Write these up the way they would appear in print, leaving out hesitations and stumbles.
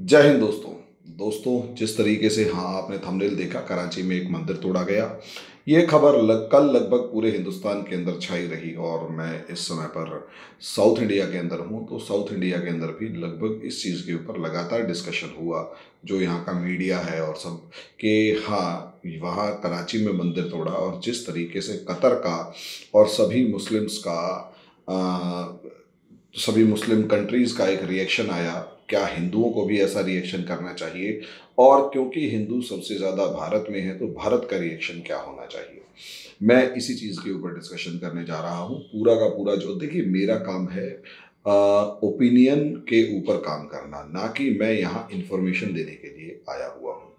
जय हिंद दोस्तों। जिस तरीके से आपने थंबनेल देखा, कराची में एक मंदिर तोड़ा गया। ये खबर कल लगभग पूरे हिंदुस्तान के अंदर छाई रही और मैं इस समय पर साउथ इंडिया के अंदर हूँ, तो साउथ इंडिया के अंदर भी लगभग इस चीज़ के ऊपर लगातार डिस्कशन हुआ, जो यहाँ का मीडिया है और सब, कि वहाँ कराची में मंदिर तोड़ा और जिस तरीके से कतर का और सभी मुस्लिम कंट्रीज़ का एक रिएक्शन आया। क्या हिंदुओं को भी ऐसा रिएक्शन करना चाहिए? और क्योंकि हिंदू सबसे ज़्यादा भारत में है, तो भारत का रिएक्शन क्या होना चाहिए? मैं इसी चीज़ के ऊपर डिस्कशन करने जा रहा हूँ। पूरा का पूरा जो देखिए, मेरा काम है ओपिनियन के ऊपर काम करना, ना कि मैं यहाँ इंफॉर्मेशन देने के लिए आया हुआ हूँ।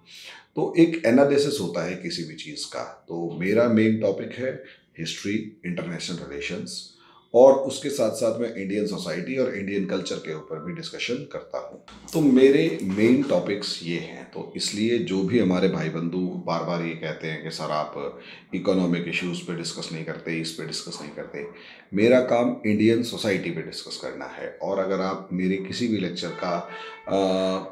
तो एक एनालिसिस होता है किसी भी चीज़ का। तो मेरा मेन टॉपिक है हिस्ट्री, इंटरनेशनल रिलेशंस, और उसके साथ साथ मैं इंडियन सोसाइटी और इंडियन कल्चर के ऊपर भी डिस्कशन करता हूँ। तो मेरे मेन टॉपिक्स ये हैं, तो इसलिए जो भी हमारे भाई बंधु बार बार ये कहते हैं कि सर आप इकोनॉमिक इश्यूज़ पे डिस्कस नहीं करते, इस पे डिस्कस नहीं करते, मेरा काम इंडियन सोसाइटी पे डिस्कस करना है। और अगर आप मेरे किसी भी लेक्चर का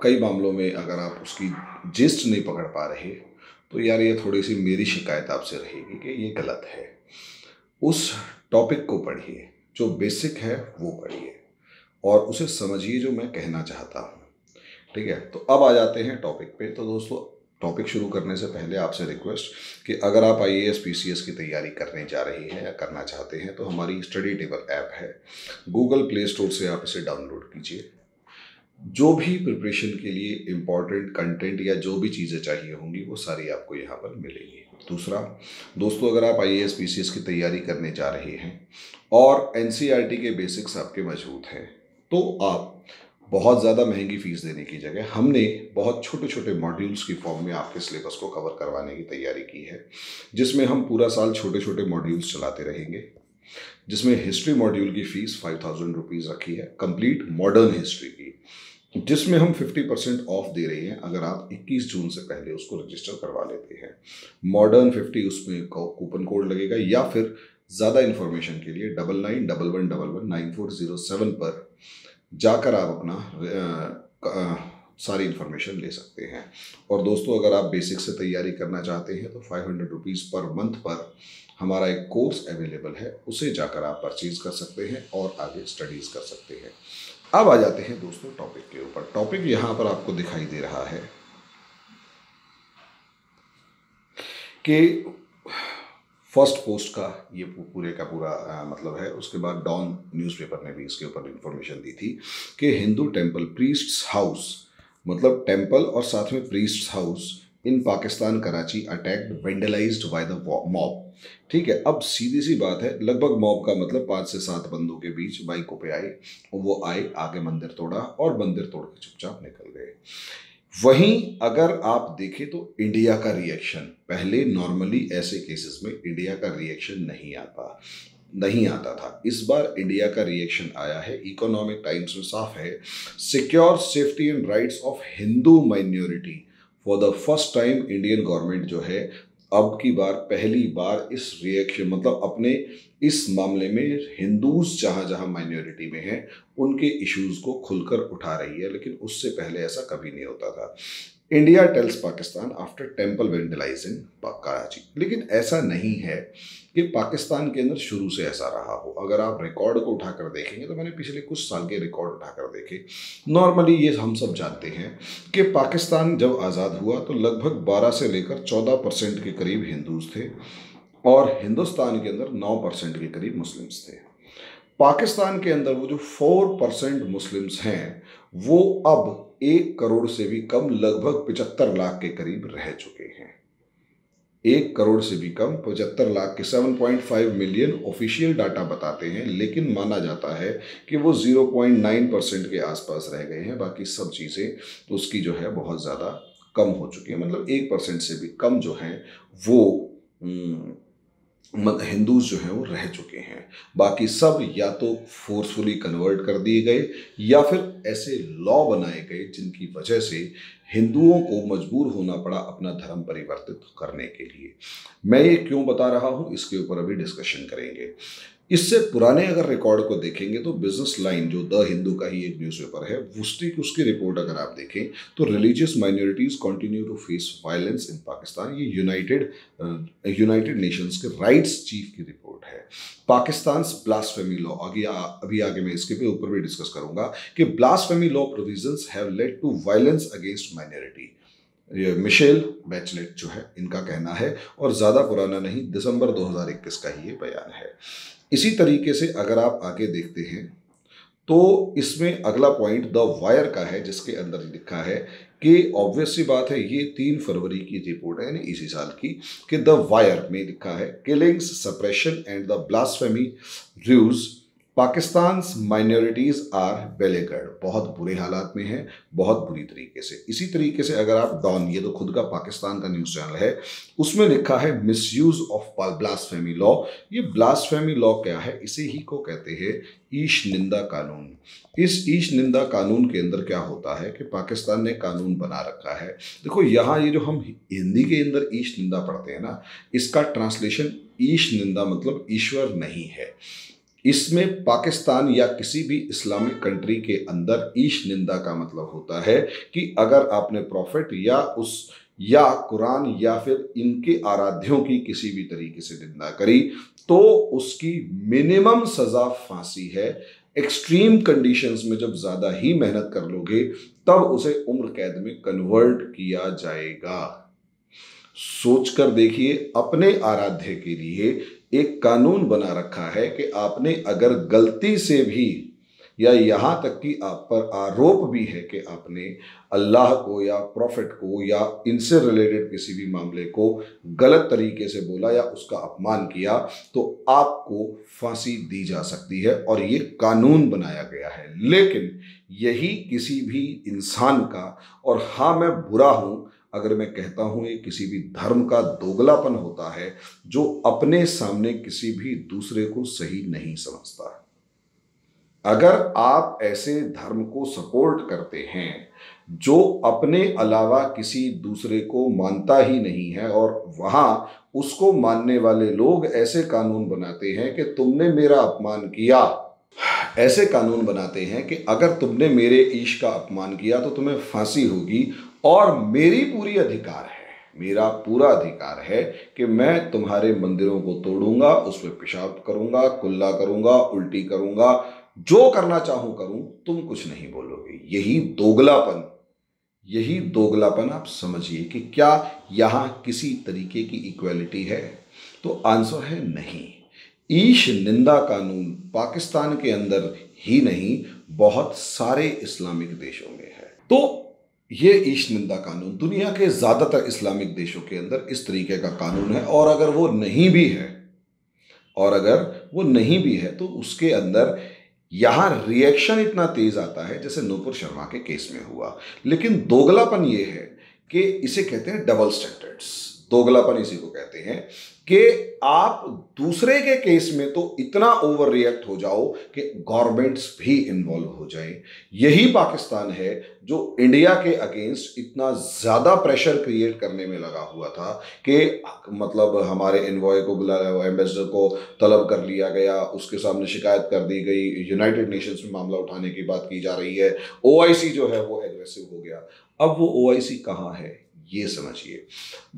कई मामलों में अगर आप उसकी जिस्ट नहीं पकड़ पा रहे, तो यार ये थोड़ी सी मेरी शिकायत आपसे रहेगी कि ये गलत है। उस टॉपिक को पढ़िए, जो बेसिक है वो पढ़िए और उसे समझिए जो मैं कहना चाहता हूँ। ठीक है, तो अब आ जाते हैं टॉपिक पे। तो दोस्तों, टॉपिक शुरू करने से पहले आपसे रिक्वेस्ट कि अगर आप आईएएस पीसीएस की तैयारी करने जा रही हैं या करना चाहते हैं, तो हमारी स्टडी टेबल ऐप है, गूगल प्ले स्टोर से आप इसे डाउनलोड कीजिए। जो भी प्रिपरेशन के लिए इम्पॉर्टेंट कंटेंट या जो भी चीज़ें चाहिए होंगी, वो सारी आपको यहाँ पर मिलेंगी। दूसरा दोस्तों, अगर आप आईएएस पीसीएस की तैयारी करने जा रहे हैं और एनसीईआरटी के बेसिक्स आपके मजबूत हैं, तो आप बहुत ज़्यादा महंगी फ़ीस देने की जगह हमने बहुत छोटे छोटे मॉड्यूल्स की फॉर्म में आपके सिलेबस को कवर करवाने की तैयारी की है, जिसमें हम पूरा साल छोटे छोटे मॉड्यूल्स चलाते रहेंगे। जिसमें हिस्ट्री मॉड्यूल की फ़ीस 5000 रुपीज़ रखी है, कंप्लीट मॉडर्न हिस्ट्री की, जिसमें हम 50% ऑफ दे रहे हैं अगर आप 21 जून से पहले उसको रजिस्टर करवा लेते हैं। मॉडर्न 50 उसमें कूपन कोड लगेगा, या फिर ज़्यादा इन्फॉर्मेशन के लिए 9911119407 पर जाकर आप अपना सारी इन्फॉर्मेशन ले सकते हैं। और दोस्तों, अगर आप बेसिक से तैयारी करना चाहते हैं, तो 500 रुपीज़ पर मंथ पर हमारा एक कोर्स अवेलेबल है, उसे जाकर आप परचेज कर सकते हैं और आगे स्टडीज़ कर सकते हैं। अब आ जाते हैं दोस्तों टॉपिक के ऊपर। टॉपिक यहाँ पर आपको दिखाई दे रहा है कि फर्स्ट पोस्ट का ये पूरे का पूरा मतलब है। उसके बाद डॉन न्यूज़पेपर ने भी इसके ऊपर इंफॉर्मेशन दी थी कि हिंदू टेम्पल प्रीस्ट्स हाउस, मतलब टेम्पल और साथ में priests house in Pakistan Karachi attacked vandalized by the mob. ठीक है, अब सीधी सी बात है, लगभग मॉब का मतलब 5 से 7 बंदों के बीच बाइकों पे आए, वो आए, आगे मंदिर तोड़ा और मंदिर तोड़ के चुपचाप निकल गए। वहीं अगर आप देखें तो इंडिया का रिएक्शन, पहले नॉर्मली ऐसे केसेस में इंडिया का रिएक्शन नहीं आता था। इस बार इंडिया का रिएक्शन आया है। इकोनॉमिक टाइम्स में साफ है, secure safety and rights of Hindu minority for the first time. Indian government जो है अब की बार पहली बार इस रिएक्शन, मतलब अपने इस मामले में हिंदूज जहाँ जहाँ माइनॉरिटी में हैं उनके इश्यूज को खुलकर उठा रही है, लेकिन उससे पहले ऐसा कभी नहीं होता था। India tells Pakistan after temple vandalizing Karachi. लेकिन ऐसा नहीं है कि पाकिस्तान के अंदर शुरू से ऐसा रहा हो। अगर आप रिकॉर्ड को उठाकर देखेंगे, तो मैंने पिछले कुछ साल के रिकॉर्ड उठाकर देखे। नॉर्मली ये हम सब जानते हैं कि पाकिस्तान जब आज़ाद हुआ तो लगभग 12 से लेकर 14% के करीब हिंदूज थे और हिंदुस्तान के अंदर 9% के करीब मुस्लिम्स थे। पाकिस्तान के अंदर वो जो 4% मुस्लिम्स हैं, वो अब 1 करोड़ से भी कम, लगभग 75 लाख के करीब रह चुके हैं। 1 करोड़ से भी कम, 75 लाख के 7.5 मिलियन ऑफिशियल डाटा बताते हैं, लेकिन माना जाता है कि वो 0.9% के आसपास रह गए हैं। बाकी सब चीज़ें तो उसकी जो है बहुत ज़्यादा कम हो चुकी है, मतलब 1% से भी कम जो हैं वो हिंदूज जो हैं वो रह चुके हैं। बाकी सब या तो फोर्सफुली कन्वर्ट कर दिए गए या फिर ऐसे लॉ बनाए गए जिनकी वजह से हिंदुओं को मजबूर होना पड़ा अपना धर्म परिवर्तित करने के लिए। मैं ये क्यों बता रहा हूँ, इसके ऊपर अभी डिस्कशन करेंगे। इससे पुराने अगर रिकॉर्ड को देखेंगे तो बिजनेस लाइन जो द हिंदू का ही एक न्यूज़पेपर है, उसकी रिपोर्ट अगर आप देखें तो religious minorities continue to face violence in Pakistan. ये यूनाइटेड नेशंस के राइट्स चीफ की रिपोर्ट है। पाकिस्तान ब्लास्फेमी लॉ, अभी आगे मैं इसके ऊपर भी डिस्कस करूंगा कि blasphemy law provisions have led to violence against minority. ये मिशेल बैचलेट जो है इनका कहना है, और ज़्यादा पुराना नहीं, दिसंबर 2021 का ही ये बयान है। इसी तरीके से अगर आप आगे देखते हैं तो इसमें अगला पॉइंट द वायर का है, जिसके अंदर लिखा है कि ऑब्वियस सी बात है, ये 3 फरवरी की रिपोर्ट है यानी इसी साल की, कि द वायर में लिखा है killings, suppression and the blasphemy rules Pakistan minorities are beleaguered, बहुत बुरे हालात में है, बहुत बुरी तरीके से। इसी तरीके से अगर आप डॉन, ये तो खुद का पाकिस्तान का न्यूज़ चैनल है, उसमें लिखा है मिसयूज ऑफ ब्लास्फेमी लॉ। ये ब्लास्फेमी लॉ क्या है? इसे ही को कहते हैं ईश निंदा कानून। इस ईश निंदा कानून के अंदर क्या होता है कि पाकिस्तान ने कानून बना रखा है। देखो यहाँ ये जो हम हिंदी के अंदर ईश निंदा पढ़ते हैं ना, इसका ट्रांसलेशन ईश निंदा मतलब ईश्वर नहीं है। इसमें पाकिस्तान या किसी भी इस्लामिक कंट्री के अंदर ईश निंदा का मतलब होता है कि अगर आपने प्रॉफिट या कुरान या फिर इनके आराध्यों की किसी भी तरीके से निंदा करी तो उसकी मिनिमम सजा फांसी है। एक्सट्रीम कंडीशंस में जब ज्यादा ही मेहनत कर लोगे तब उसे उम्र कैद में कन्वर्ट किया जाएगा। सोच कर देखिए, अपने आराध्य के लिए एक कानून बना रखा है कि आपने अगर गलती से भी या यहाँ तक कि आप पर आरोप भी है कि आपने अल्लाह को या प्रॉफिट को या इनसे रिलेटेड किसी भी मामले को गलत तरीके से बोला या उसका अपमान किया तो आपको फांसी दी जा सकती है, और ये कानून बनाया गया है। लेकिन यही किसी भी इंसान का, और हाँ मैं बुरा हूँ अगर मैं कहता हूं ये किसी भी धर्म का दोगलापन होता है जो अपने सामने किसी भी दूसरे को सही नहीं समझता। अगर आप ऐसे धर्म को सपोर्ट करते हैं जो अपने अलावा किसी दूसरे को मानता ही नहीं है, और वहां उसको मानने वाले लोग ऐसे कानून बनाते हैं कि तुमने मेरा अपमान किया, ऐसे कानून बनाते हैं कि अगर तुमने मेरे ईश का अपमान किया तो तुम्हें फांसी होगी, और मेरा पूरा अधिकार है कि मैं तुम्हारे मंदिरों को तोड़ूंगा, उस पर पेशाब करूंगा, कुल्ला करूंगा, उल्टी करूंगा, जो करना चाहूं करूं, तुम कुछ नहीं बोलोगे। यही दोगलापन आप समझिए कि क्या यहां किसी तरीके की इक्वालिटी है? तो आंसर है नहीं। ईश निंदा कानून पाकिस्तान के अंदर ही नहीं, बहुत सारे इस्लामिक देशों में है। तो ये ईश निंदा कानून दुनिया के ज्यादातर इस्लामिक देशों के अंदर इस तरीके का कानून है, और अगर वो नहीं भी है तो उसके अंदर यहां रिएक्शन इतना तेज आता है जैसे नूपुर शर्मा के केस में हुआ। लेकिन दोगलापन ये है कि इसे कहते हैं डबल स्टैंडर्ड्स। दोगलापन इसी को कहते हैं कि आप दूसरे के केस में तो इतना ओवर रिएक्ट हो जाओ कि गवर्नमेंट्स भी इन्वॉल्व हो जाए। यही पाकिस्तान है जो इंडिया के अगेंस्ट इतना ज्यादा प्रेशर क्रिएट करने में लगा हुआ था कि मतलब हमारे एनवॉय को बुलाया, एम्बेसडर को तलब कर लिया गया, उसके सामने शिकायत कर दी गई, यूनाइटेड नेशंस में मामला उठाने की बात की जा रही है, ओआईसी जो है वो एग्रेसिव हो गया। अब वो ओआईसी कहाँ है ये समझिए।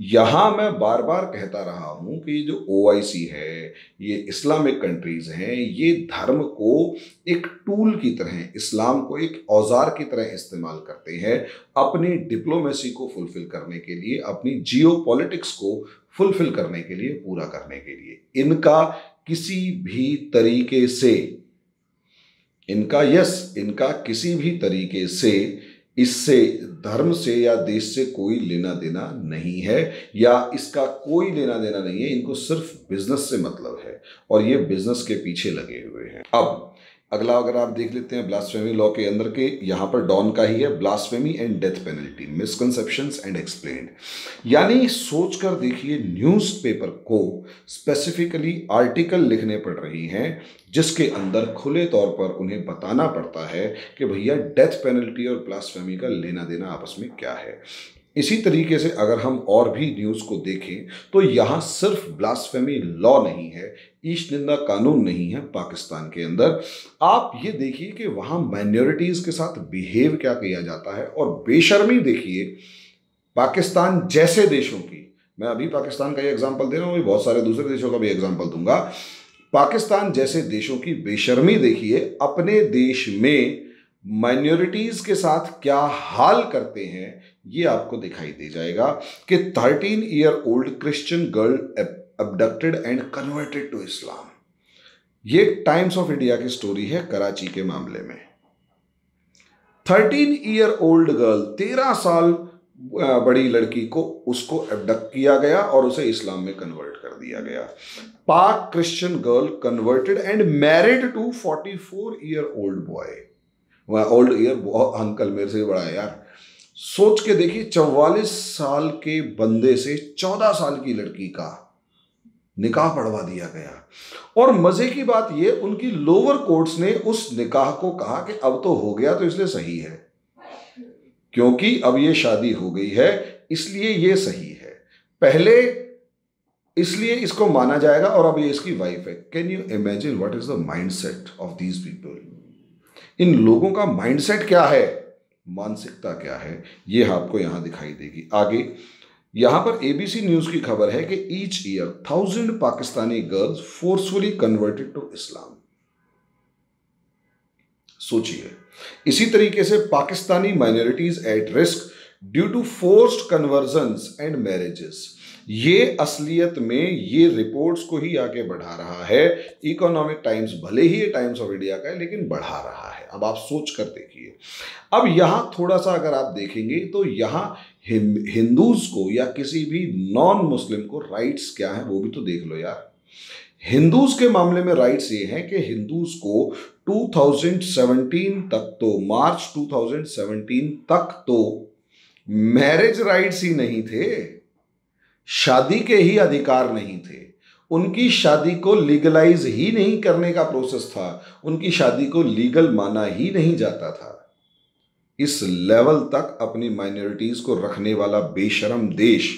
यहां मैं बार बार कहता रहा हूं कि ये जो ओआईसी है, ये इस्लामिक कंट्रीज हैं, ये धर्म को एक टूल की तरह, इस्लाम को एक औजार की तरह इस्तेमाल करते हैं अपनी डिप्लोमेसी को फुलफिल करने के लिए, अपनी जियोपॉलिटिक्स को फुलफिल करने के लिए, पूरा करने के लिए। इनका किसी भी तरीके से इससे धर्म से या देश से कोई लेना देना नहीं है, या इसका कोई लेना देना नहीं है। इनको सिर्फ बिजनेस से मतलब है, और ये बिजनेस के पीछे लगे हुए हैं। अब अगला अगर आप देख लेते हैं ब्लास्फेमी लॉ के अंदर के, यहाँ पर डॉन का ही है, blasphemy and death penalty, misconceptions and explained. यानी सोच कर देखिए, न्यूज़पेपर को स्पेसिफिकली आर्टिकल लिखने पड़ रही हैं जिसके अंदर खुले तौर पर उन्हें बताना पड़ता है कि भैया डेथ पेनल्टी और ब्लास्फेमी का लेना देना आपस में क्या है। इसी तरीके से अगर हम और भी न्यूज़ को देखें तो यहाँ सिर्फ ब्लास्फेमी लॉ नहीं है, ईश निंदा कानून नहीं है पाकिस्तान के अंदर। आप ये देखिए कि वहाँ माइनॉरिटीज़ के साथ बिहेव क्या किया जाता है, और बेशर्मी देखिए पाकिस्तान जैसे देशों की। मैं अभी पाकिस्तान का ये एग्जांपल दे रहा हूँ, बहुत सारे दूसरे देशों का भी एग्जांपल दूंगा। पाकिस्तान जैसे देशों की बेशर्मी देखिए, अपने देश में माइनॉरिटीज के साथ क्या हाल करते हैं ये आपको दिखाई दे जाएगा कि 13 year old Christian girl abducted and converted to Islam. ये टाइम्स ऑफ इंडिया की स्टोरी है कराची के मामले में। 13 ईयर ओल्ड गर्ल, 13 साल बड़ी लड़की को उसको एबडक्ट किया गया और उसे इस्लाम में कन्वर्ट कर दिया गया। Pak Christian girl converted and married to 44 year old boy. Old year uncle मेरे से बड़ा है यार, सोच के देखिए 44 साल के बंदे से 14 साल की लड़की का निकाह पढ़वा दिया गया। और मजे की बात ये, उनकी लोअर कोर्ट्स ने उस निकाह को कहा कि अब तो हो गया तो इसलिए सही है, क्योंकि अब ये शादी हो गई है इसलिए ये सही है, पहले इसलिए इसको माना जाएगा और अब ये इसकी वाइफ है। Can you imagine what is the mindset of these people? इन लोगों का माइंडसेट क्या है, मानसिकता क्या है, ये आपको यहां दिखाई देगी। आगे यहां पर एबीसी न्यूज की खबर है कि each year 1000 Pakistani girls forcefully converted to Islam. सोचिए, इसी तरीके से Pakistani minorities at risk due to forced conversions and marriages. ये असलियत में ये रिपोर्ट्स को ही आगे बढ़ा रहा है। इकोनॉमिक टाइम्स, भले ही ये टाइम्स ऑफ इंडिया का है, लेकिन बढ़ा रहा है। अब आप सोच कर देखिए। अब यहां थोड़ा सा अगर आप देखेंगे तो यहां हिंदूज को या किसी भी नॉन मुस्लिम को राइट्स क्या है वो भी तो देख लो यार। हिंदूज के मामले में राइट्स ये हैं कि हिंदूज को 2017 तक तो, मार्च 2017 तक तो मैरिज राइट्स ही नहीं थे, शादी के ही अधिकार नहीं थे, उनकी शादी को लीगलाइज ही नहीं करने का प्रोसेस था, उनकी शादी को लीगल माना ही नहीं जाता था। इस लेवल तक अपनी माइनॉरिटीज को रखने वाला बेशरम देश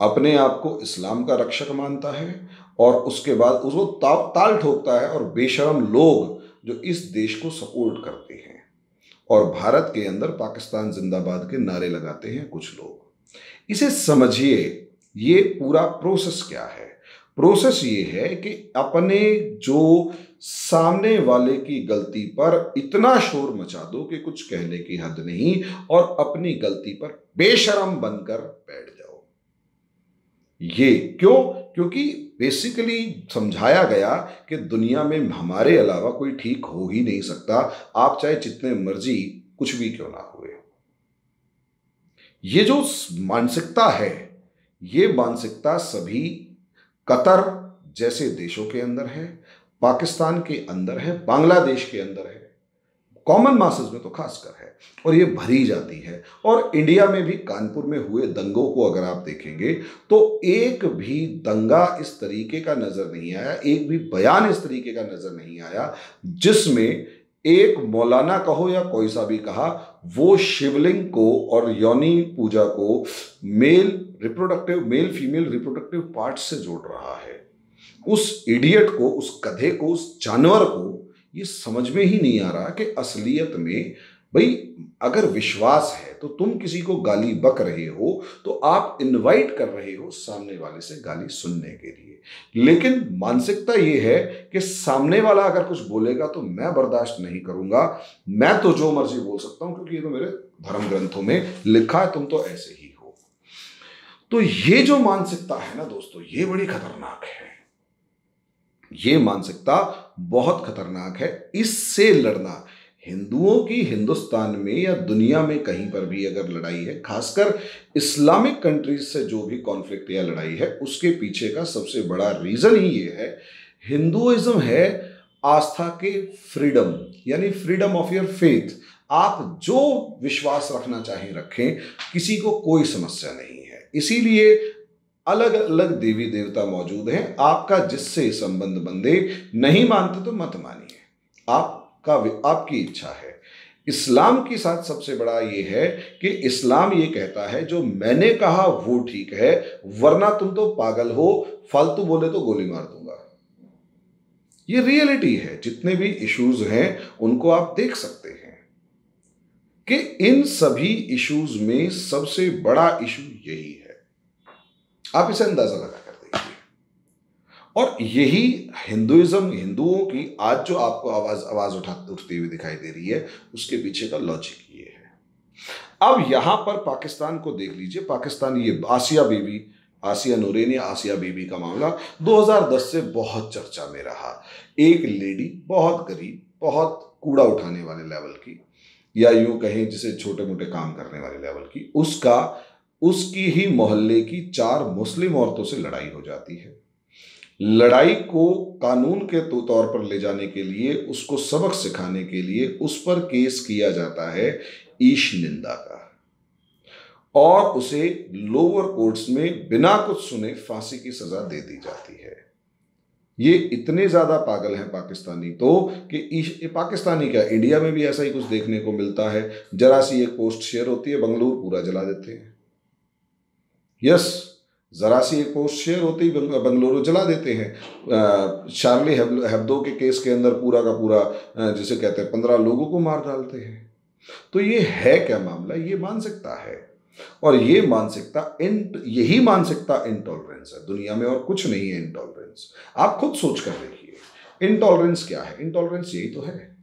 अपने आप को इस्लाम का रक्षक मानता है और उसके बाद उसको ताल ठोकता है, और बेशरम लोग जो इस देश को सपोर्ट करते हैं और भारत के अंदर पाकिस्तान जिंदाबाद के नारे लगाते हैं कुछ लोग। इसे समझिए, ये पूरा प्रोसेस क्या है। प्रोसेस ये है कि अपने जो सामने वाले की गलती पर इतना शोर मचा दो कि कुछ कहने की हद नहीं, और अपनी गलती पर बेशरम बनकर बैठ जाओ। ये क्यों? क्योंकि बेसिकली समझाया गया कि दुनिया में हमारे अलावा कोई ठीक हो ही नहीं सकता, आप चाहे जितने मर्जी कुछ भी क्यों ना हुए। ये जो मानसिकता है, ये मानसिकता सभी कतर जैसे देशों के अंदर है, पाकिस्तान के अंदर है, बांग्लादेश के अंदर है, कॉमन मासेस में तो खासकर है, और ये भरी जाती है। और इंडिया में भी कानपुर में हुए दंगों को अगर आप देखेंगे तो एक भी दंगा इस तरीके का नजर नहीं आया, एक भी बयान इस तरीके का नजर नहीं आया जिसमें एक मौलाना कहो या कोई सा भी कहा, वो शिवलिंग को और योनि पूजा को मेल फीमेल रिप्रोडक्टिव पार्ट से जोड़ रहा है। उस इडियट को, उस गधे को, उस जानवर को ये समझ में ही नहीं आ रहा कि असलियत में भाई अगर विश्वास है तो तुम किसी को गाली बक रहे हो तो आप इनवाइट कर रहे हो सामने वाले से गाली सुनने के लिए। लेकिन मानसिकता ये है कि सामने वाला अगर कुछ बोलेगा तो मैं बर्दाश्त नहीं करूंगा, मैं तो जो मर्जी बोल सकता हूं क्योंकि ये तो मेरे धर्म ग्रंथों में लिखा है, तुम तो ऐसे ही हो। तो ये जो मानसिकता है ना दोस्तों, ये बड़ी खतरनाक है। ये मानसिकता बहुत खतरनाक है। इससे लड़ना, हिंदुओं की हिंदुस्तान में या दुनिया में कहीं पर भी अगर लड़ाई है, खासकर इस्लामिक कंट्रीज से जो भी कॉन्फ्लिक्ट या लड़ाई है, उसके पीछे का सबसे बड़ा रीजन ही ये है, हिंदुइज्म है आस्था के फ्रीडम, यानी फ्रीडम ऑफ योर फेथ। आप जो विश्वास रखना चाहें रखें, किसी को कोई समस्या नहीं है। इसीलिए अलग अलग देवी देवता मौजूद हैं, आपका जिससे संबंध बंधे, नहीं मानते तो मत मानिए, आपकी इच्छा है। इस्लाम के साथ सबसे बड़ा ये है कि इस्लाम ये कहता है जो मैंने कहा वो ठीक है, वरना तुम तो पागल हो, फालतू बोले तो गोली मार दूंगा। ये रियलिटी है। जितने भी इश्यूज हैं उनको आप देख सकते हैं कि इन सभी इश्यूज में सबसे बड़ा इशू यही है। आप इसे अंदाजा लगा कर देखिए। और यही हिंदुओं की आज जो आपको आवाज उठती हुई दिखाई दे रही है, उसके पीछे का लॉजिक ये है। अब यहां पर पाकिस्तान को देख लीजिए। पाकिस्तान, ये आसिया नूरेन या आसिया बीबी का मामला 2010 से बहुत चर्चा में रहा। एक लेडी, बहुत गरीब, बहुत कूड़ा उठाने वाले लेवल की, या यूं कहें जिसे छोटे मोटे काम करने वाले लेवल की, उसकी ही मोहल्ले की 4 मुस्लिम औरतों से लड़ाई हो जाती है। लड़ाई को कानून के तौर पर ले जाने के लिए, उसको सबक सिखाने के लिए उस पर केस किया जाता है ईश निंदा का, और उसे लोअर कोर्ट्स में बिना कुछ सुने फांसी की सजा दे दी जाती है। ये इतने ज्यादा पागल हैं पाकिस्तानी तो कि पाकिस्तानी क्या, इंडिया में भी ऐसा ही कुछ देखने को मिलता है। जरा सी एक पोस्ट शेयर होती है, बंगलुरु पूरा जला देते हैं। यस, जरा सी एक पोस्ट शेयर होती है, बंगलुरु जला देते हैं। शार्ली हेब्दो के केस के अंदर पूरा का पूरा जिसे कहते हैं 15 लोगों को मार डालते हैं। तो ये है क्या मामला? ये मानसिकता है, और ये मानसिकता यही मानसिकता इंटॉलरेंस है दुनिया में, और कुछ नहीं है इंटॉलरेंस। आप खुद सोच कर देखिए, इंटॉलरेंस क्या है? इंटॉलरेंस यही तो है।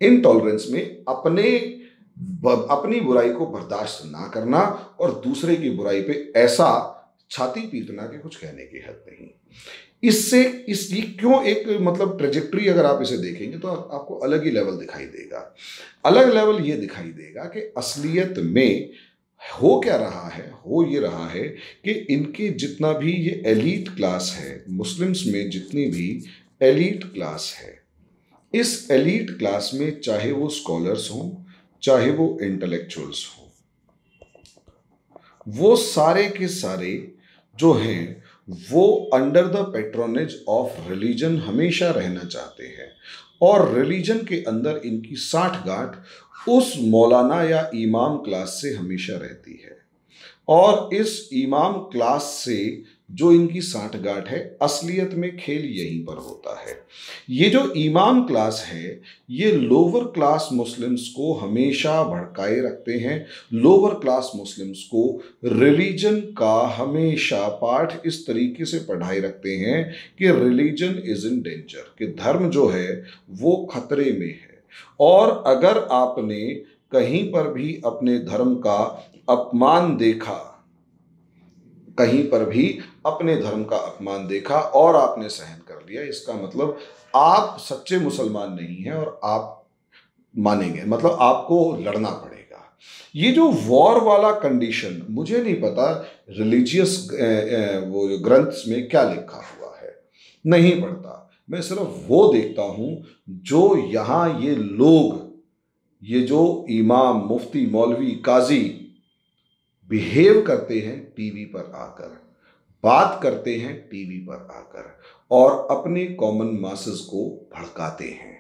इंटॉलरेंस में अपनी बुराई को बर्दाश्त ना करना और दूसरे की बुराई पे ऐसा छाती पीटना कि कुछ कहने की हद नहीं। ये क्यों एक मतलब ट्रेजेक्ट्री अगर आप इसे देखेंगे तो आपको अलग ही लेवल दिखाई देगा। अलग लेवल ये दिखाई देगा कि असलियत में हो क्या रहा है। हो ये रहा है कि इनके जितना भी ये एलीट क्लास है, मुस्लिम्स में जितनी भी एलीट क्लास है, इस एलीट क्लास में चाहे वो स्कॉलर्स हों, चाहे वो इंटेलेक्चुअल्स हों, वो सारे के सारे जो हैं वो under the patronage of religion हमेशा रहना चाहते हैं, और रिलीजन के अंदर इनकी साठगांठ उस मौलाना या इमाम क्लास से हमेशा रहती है। और इस इमाम क्लास से जो इनकी साठगांठ है, असलियत में खेल यहीं पर होता है। ये जो इमाम क्लास है, ये लोअर क्लास मुस्लिम्स को हमेशा भड़काए रखते हैं। लोअर क्लास मुस्लिम्स को रिलीजन का हमेशा पाठ इस तरीके से पढ़ाए रखते हैं कि रिलीजन इज इन डेंजर, कि धर्म जो है वो खतरे में है। और अगर आपने कहीं पर भी अपने धर्म का अपमान देखा, कहीं पर भी अपने धर्म का अपमान देखा और आपने सहन कर लिया, इसका मतलब आप सच्चे मुसलमान नहीं हैं और आप मानेंगे, मतलब आपको लड़ना पड़ेगा। ये जो वॉर वाला कंडीशन, मुझे नहीं पता रिलीजियस वो ग्रंथ्स में क्या लिखा हुआ है, नहीं पढ़ता। मैं सिर्फ वो देखता हूं जो यहाँ ये लोग, ये जो इमाम, मुफ्ती, मौलवी, काजी बिहेव करते हैं टीवी पर आकर, बात करते हैं टीवी पर आकर, और अपने कॉमन मासेस को भड़काते हैं।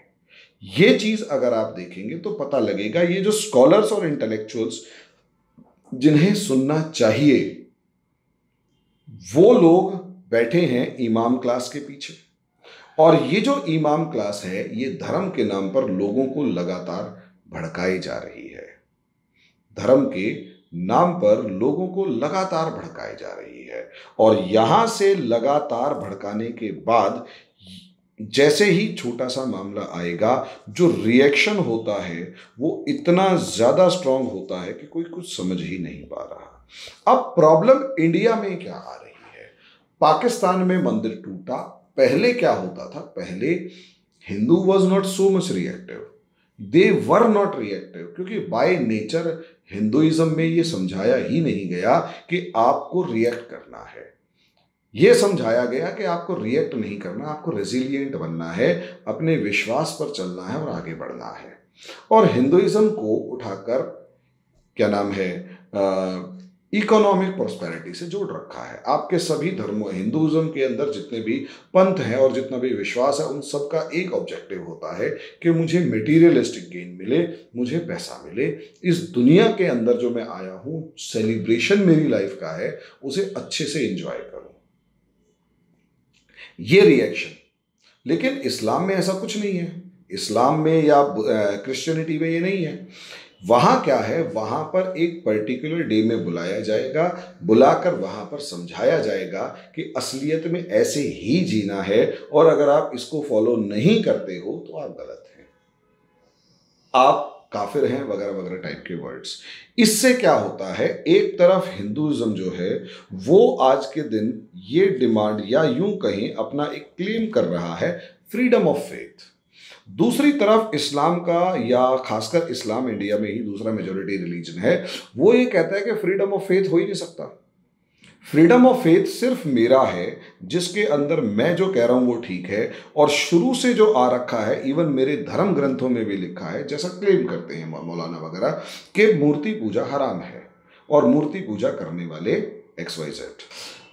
ये चीज अगर आप देखेंगे तो पता लगेगा, ये जो स्कॉलर्स और इंटेलेक्चुअल्स जिन्हें सुनना चाहिए, वो लोग बैठे हैं इमाम क्लास के पीछे। और ये जो इमाम क्लास है, ये धर्म के नाम पर लोगों को लगातार भड़काई जा रही है। धर्म के नाम पर लोगों को लगातार भड़काई जा रही है, और यहां से लगातार भड़काने के बाद जैसे ही छोटा सा मामला आएगा, जो रिएक्शन होता है वो इतना ज्यादा स्ट्रांग होता है कि कोई कुछ समझ ही नहीं पा रहा। अब प्रॉब्लम इंडिया में क्या आ रही है? पाकिस्तान में मंदिर टूटा, पहले क्या होता था? पहले Hindu was not so much reactive, they were not reactive, क्योंकि बाय नेचर हिंदुइज्म में ये समझाया ही नहीं गया कि आपको रिएक्ट करना है। ये समझाया गया कि आपको रिएक्ट नहीं करना, आपको रेजिलिएंट बनना है, अपने विश्वास पर चलना है और आगे बढ़ना है। और हिंदुइज्म को उठाकर क्या नाम है, इकोनॉमिक प्रोस्पेरिटी से जोड़ रखा है। आपके सभी धर्मों, हिंदुइज्म के अंदर जितने भी पंथ हैं और जितना भी विश्वास है, उन सब का एक ऑब्जेक्टिव होता है कि मुझे मटेरियलिस्टिक गेन मिले, मुझे पैसा मिले, इस दुनिया के अंदर जो मैं आया हूं, सेलिब्रेशन मेरी लाइफ का है, उसे अच्छे से एंजॉय करूं। ये रिएक्शन, लेकिन इस्लाम में ऐसा कुछ नहीं है। इस्लाम में या क्रिश्चियनिटी में ये नहीं है। वहां क्या है, वहां पर एक पर्टिकुलर डे में बुलाया जाएगा, बुलाकर वहां पर समझाया जाएगा कि असलियत में ऐसे ही जीना है, और अगर आप इसको फॉलो नहीं करते हो तो आप गलत हैं, आप काफिर हैं, वगैरह वगैरह टाइप के वर्ड्स। इससे क्या होता है, एक तरफ हिंदुइज्म जो है वो आज के दिन ये डिमांड, या यूं कहें अपना एक क्लेम कर रहा है, फ्रीडम ऑफ फेथ। दूसरी तरफ इस्लाम का, या खासकर इस्लाम इंडिया में ही दूसरा मेजॉरिटी रिलीजन है, वो ये कहता है कि फ्रीडम ऑफ फेथ हो ही नहीं सकता। फ्रीडम ऑफ फेथ सिर्फ मेरा है, जिसके अंदर मैं जो कह रहा हूं वो ठीक है, और शुरू से जो आ रखा है, इवन मेरे धर्म ग्रंथों में भी लिखा है, जैसा क्लेम करते हैं मौलाना वगैरह, कि मूर्ति पूजा हराम है और मूर्ति पूजा करने वाले XYZ।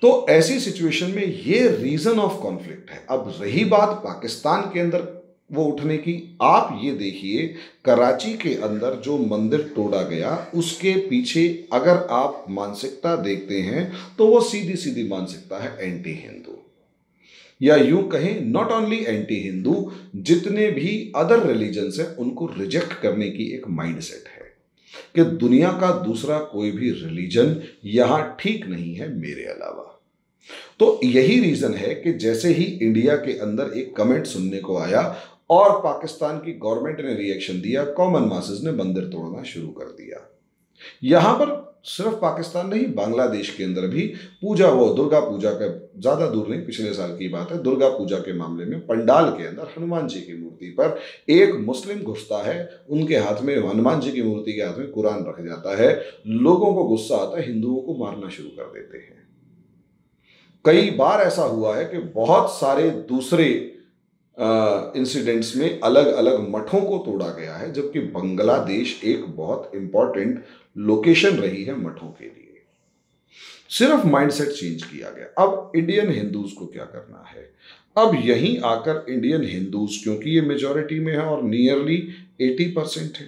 तो ऐसी सिचुएशन में ये रीजन ऑफ कॉन्फ्लिक्ट है। अब रही बात पाकिस्तान के अंदर वो उठने की, आप ये देखिए कराची के अंदर जो मंदिर तोड़ा गया, उसके पीछे अगर आप मानसिकता देखते हैं तो वो सीधी सीधी मानसिकता है एंटी हिंदू, या यूं कहें नॉट ओनली एंटी हिंदू, जितने भी अदर रिलीजन्स हैं उनको रिजेक्ट करने की एक माइंडसेट है कि दुनिया का दूसरा कोई भी रिलीजन यहां ठीक नहीं है मेरे अलावा। तो यही रीजन है कि जैसे ही इंडिया के अंदर एक कमेंट सुनने को आया और पाकिस्तान की गवर्नमेंट ने रिएक्शन दिया, कॉमन मासेस ने मंदिर तोड़ना शुरू कर दिया। यहां पर सिर्फ पाकिस्तान नहीं, बांग्लादेश के अंदर भी पूजा, वो दुर्गा पूजा का, ज्यादा दूर नहीं, पिछले साल की बात है, दुर्गा पूजा के मामले में पंडाल के अंदर हनुमान जी की मूर्ति पर एक मुस्लिम घुसता है, उनके हाथ में, हनुमान जी की मूर्ति के हाथ में कुरान रख जाता है, लोगों को गुस्सा आता है, हिंदुओं को मारना शुरू कर देते हैं। कई बार ऐसा हुआ है कि बहुत सारे दूसरे इंसिडेंट्स में अलग अलग मठों को तोड़ा गया है, जबकि बांग्लादेश एक बहुत इंपॉर्टेंट लोकेशन रही है मठों के लिए। सिर्फ माइंडसेट चेंज किया गया। अब इंडियन हिंदूज को क्या करना है, अब यहीं आकर इंडियन हिंदूज, क्योंकि ये मेजॉरिटी में है और नियरली 80% है,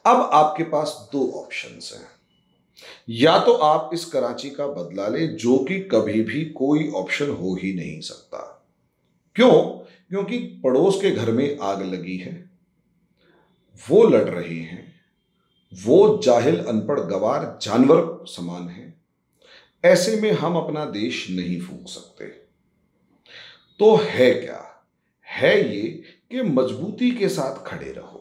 अब आपके पास दो ऑप्शंस हैं। या तो आप इस कराची का बदला ले, जो कि कभी भी कोई ऑप्शन हो ही नहीं सकता। क्यों? क्योंकि पड़ोस के घर में आग लगी है, वो लड़ रहे हैं, वो जाहिल अनपढ़ गवार जानवर समान है, ऐसे में हम अपना देश नहीं फूंक सकते। तो है क्या, है ये कि मजबूती के साथ खड़े रहो,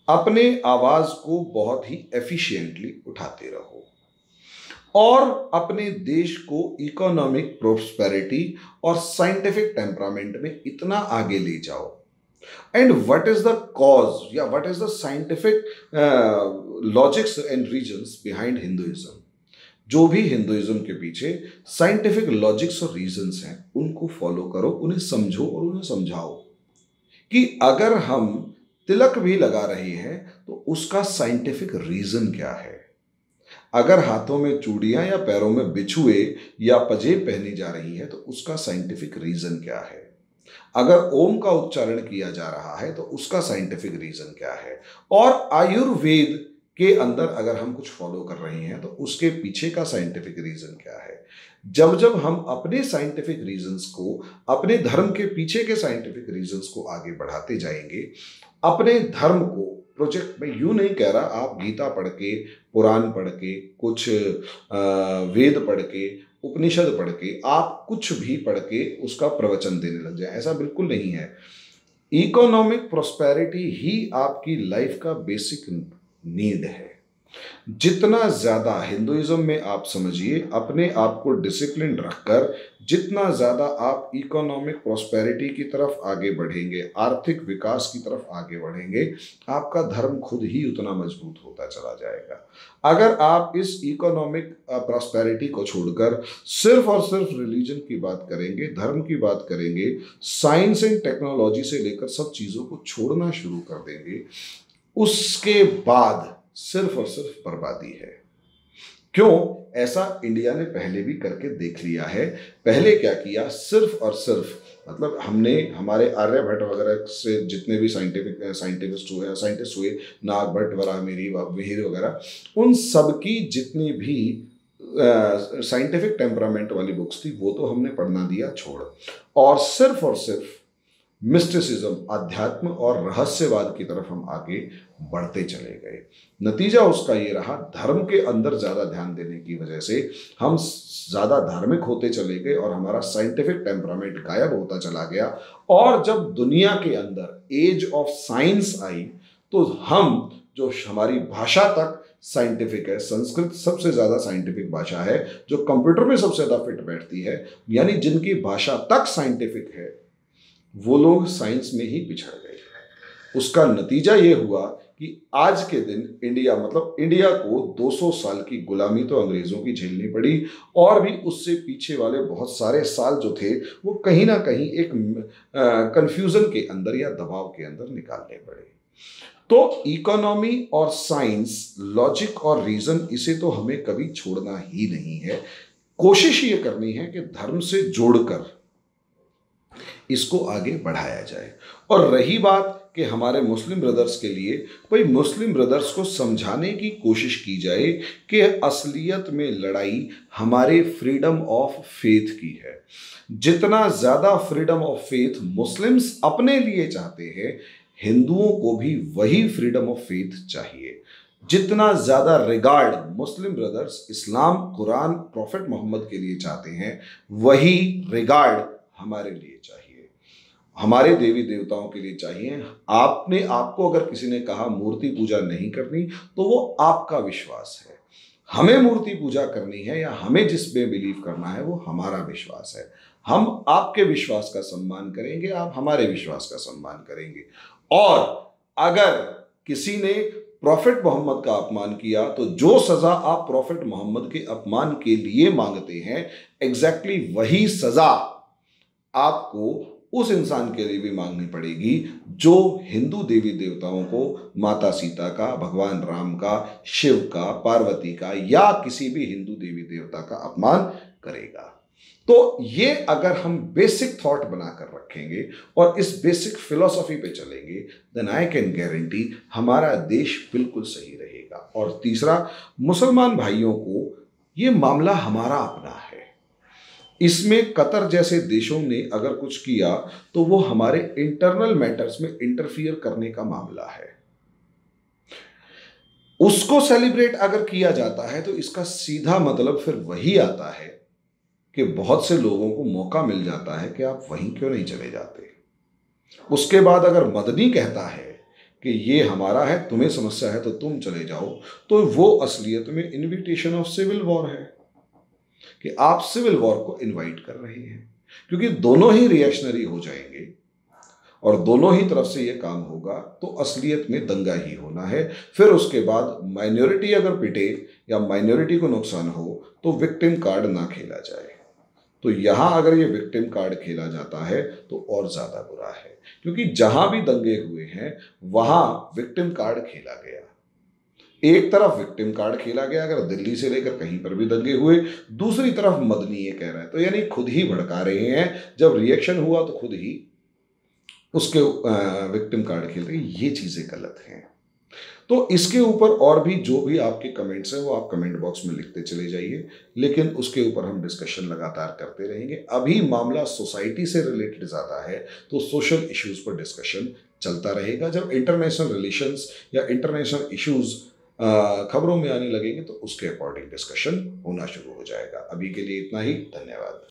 अपने आवाज को बहुत ही एफिशिएंटली उठाते रहो, और अपने देश को इकोनॉमिक प्रोस्पेरिटी और साइंटिफिक टेम्परामेंट में इतना आगे ले जाओ। And what is the cause, या what is the scientific logics and reasons behind Hinduism. जो भी हिंदुइज्म के पीछे साइंटिफिक लॉजिक्स और रीजंस हैं, उनको फॉलो करो, उन्हें समझो और उन्हें समझाओ कि अगर हम तिलक भी लगा रहे हैं तो उसका साइंटिफिक रीजन क्या है। अगर हाथों में चूड़ियां या पैरों में बिछुए या पजेब पहनी जा रही है तो उसका साइंटिफिक रीजन क्या है। अगर ओम का उच्चारण किया जा रहा है तो उसका साइंटिफिक रीजन क्या है। और आयुर्वेद के अंदर अगर हम कुछ फॉलो कर रहे हैं तो उसके पीछे का साइंटिफिक रीजन क्या है। जब जब हम अपने साइंटिफिक रीजंस को, अपने धर्म के पीछे के साइंटिफिक रीजंस को आगे बढ़ाते जाएंगे, अपने धर्म को प्रोजेक्ट में, यूं नहीं कह रहा आप गीता पढ़ के, पुराण पढ़ के, कुछ वेद पढ़ के, उपनिषद पढ़ के, आप कुछ भी पढ़ के उसका प्रवचन देने लग जाए, ऐसा बिल्कुल नहीं है। इकोनॉमिक प्रोस्पेरिटी ही आपकी लाइफ का बेसिक नीड है। जितना ज्यादा हिंदुइज्म में आप समझिए, अपने आप को डिसिप्लिन रखकर जितना ज्यादा आप इकोनॉमिक प्रोस्पेरिटी की तरफ आगे बढ़ेंगे, आर्थिक विकास की तरफ आगे बढ़ेंगे, आपका धर्म खुद ही उतना मजबूत होता चला जाएगा। अगर आप इस इकोनॉमिक प्रोस्पेरिटी को छोड़कर सिर्फ और सिर्फ रिलीजन की बात करेंगे, धर्म की बात करेंगे, साइंस एंड टेक्नोलॉजी से लेकर सब चीजों को छोड़ना शुरू कर देंगे, उसके बाद सिर्फ और सिर्फ बर्बादी है। क्यों? ऐसा इंडिया ने पहले भी करके देख लिया है। पहले क्या किया, सिर्फ और सिर्फ मतलब हमने हमारे आर्यभट्ट वगैरह से जितने भी साइंटिस्ट हुए, नागभट्ट, वराहमिहिर वगैरह, उन सबकी जितनी भी साइंटिफिक टेम्परामेंट वाली बुक्स थी वो तो हमने पढ़ना दिया छोड़, और सिर्फ मिस्टिसिज्म, अध्यात्म और रहस्यवाद की तरफ हम आगे बढ़ते चले गए। नतीजा उसका ये रहा, धर्म के अंदर ज्यादा ध्यान देने की वजह से हम ज्यादा धार्मिक होते चले गए और हमारा साइंटिफिक टेम्परामेंट गायब होता चला गया। और जब दुनिया के अंदर एज ऑफ साइंस आई तो हम, जो हमारी भाषा तक साइंटिफिक है, संस्कृत सबसे ज्यादा साइंटिफिक भाषा है, जो कंप्यूटर में सबसे ज्यादा फिट बैठती है, यानी जिनकी भाषा तक साइंटिफिक है, वो लोग साइंस में ही पिछड़ गए। उसका नतीजा ये हुआ कि आज के दिन इंडिया को 200 साल की गुलामी तो अंग्रेजों की झेलनी पड़ी, और भी उससे पीछे वाले बहुत सारे साल जो थे वो कहीं ना कहीं एक कंफ्यूजन के अंदर या दबाव के अंदर निकालने पड़े। तो इकोनॉमी और साइंस, लॉजिक और रीजन, इसे तो हमें कभी छोड़ना ही नहीं है। कोशिश ये करनी है कि धर्म से जोड़कर इसको आगे बढ़ाया जाए। और रही बात कि हमारे मुस्लिम ब्रदर्स के लिए, भाई मुस्लिम ब्रदर्स को समझाने की कोशिश की जाए कि असलियत में लड़ाई हमारे फ्रीडम ऑफ फेथ की है। जितना ज़्यादा फ्रीडम ऑफ फेथ मुस्लिम्स अपने लिए चाहते हैं, हिंदुओं को भी वही फ्रीडम ऑफ फेथ चाहिए। जितना ज़्यादा रिगार्ड मुस्लिम ब्रदर्स इस्लाम, कुरान, प्रॉफिट मोहम्मद के लिए चाहते हैं, वही रिगार्ड हमारे लिए चाहिए, हमारे देवी देवताओं के लिए चाहिए। आपको अगर किसी ने कहा मूर्ति पूजा नहीं करनी, तो वो आपका विश्वास है। हमें मूर्ति पूजा करनी है या हमें जिसमें बिलीव करना है वो हमारा विश्वास है। हम आपके विश्वास का सम्मान करेंगे, आप हमारे विश्वास का सम्मान करेंगे। और अगर किसी ने प्रॉफिट मोहम्मद का अपमान किया, तो जो सजा आप प्रॉफिट मोहम्मद के अपमान के लिए मांगते हैं, एग्जैक्टली वही सजा आपको उस इंसान के लिए भी मांगनी पड़ेगी जो हिंदू देवी देवताओं को, माता सीता का, भगवान राम का, शिव का, पार्वती का या किसी भी हिंदू देवी देवता का अपमान करेगा। तो ये अगर हम बेसिक थॉट बनाकर रखेंगे और इस बेसिक फिलॉसफी पे चलेंगे, देन आई कैन गारंटी हमारा देश बिल्कुल सही रहेगा। और तीसरा, मुसलमान भाइयों को ये मामला हमारा अपना है। इसमें कतर जैसे देशों ने अगर कुछ किया तो वो हमारे इंटरनल मैटर्स में इंटरफियर करने का मामला है। उसको सेलिब्रेट अगर किया जाता है तो इसका सीधा मतलब फिर वही आता है कि बहुत से लोगों को मौका मिल जाता है कि आप वहीं क्यों नहीं चले जाते। उसके बाद अगर मदनी कहता है कि ये हमारा है, तुम्हें समस्या है तो तुम चले जाओ, तो वो असलियत में इनविटेशन ऑफ सिविल वॉर है कि आप सिविल वॉर को इनवाइट कर रहे हैं। क्योंकि दोनों ही रिएक्शनरी हो जाएंगे और दोनों ही तरफ से ये काम होगा तो असलियत में दंगा ही होना है। फिर उसके बाद माइनॉरिटी अगर पिटे या माइनॉरिटी को नुकसान हो तो विक्टिम कार्ड ना खेला जाए। तो यहां अगर ये विक्टिम कार्ड खेला जाता है तो और ज्यादा बुरा है, क्योंकि जहां भी दंगे हुए हैं वहां विक्टिम कार्ड खेला गया। एक तरफ विक्टिम कार्ड खेला गया, अगर दिल्ली से लेकर कहीं पर भी दंगे हुए, दूसरी तरफ मदनी ये कह रहा है, तो यानी खुद ही भड़का रहे हैं। जब रिएक्शन हुआ तो खुद ही उसके विक्टिम कार्ड खेल रहे। ये चीजें गलत हैं। तो इसके ऊपर और भी जो भी आपके कमेंट्स हैं वो आप कमेंट बॉक्स में लिखते चले जाइए, लेकिन उसके ऊपर हम डिस्कशन लगातार करते रहेंगे। अभी मामला सोसाइटी से रिलेटेड ज़्यादा है तो सोशल इश्यूज पर डिस्कशन चलता रहेगा। जब इंटरनेशनल रिलेशंस या इंटरनेशनल इश्यूज खबरों में आने लगेंगे तो उसके अकॉर्डिंग डिस्कशन होना शुरू हो जाएगा। अभी के लिए इतना ही, धन्यवाद।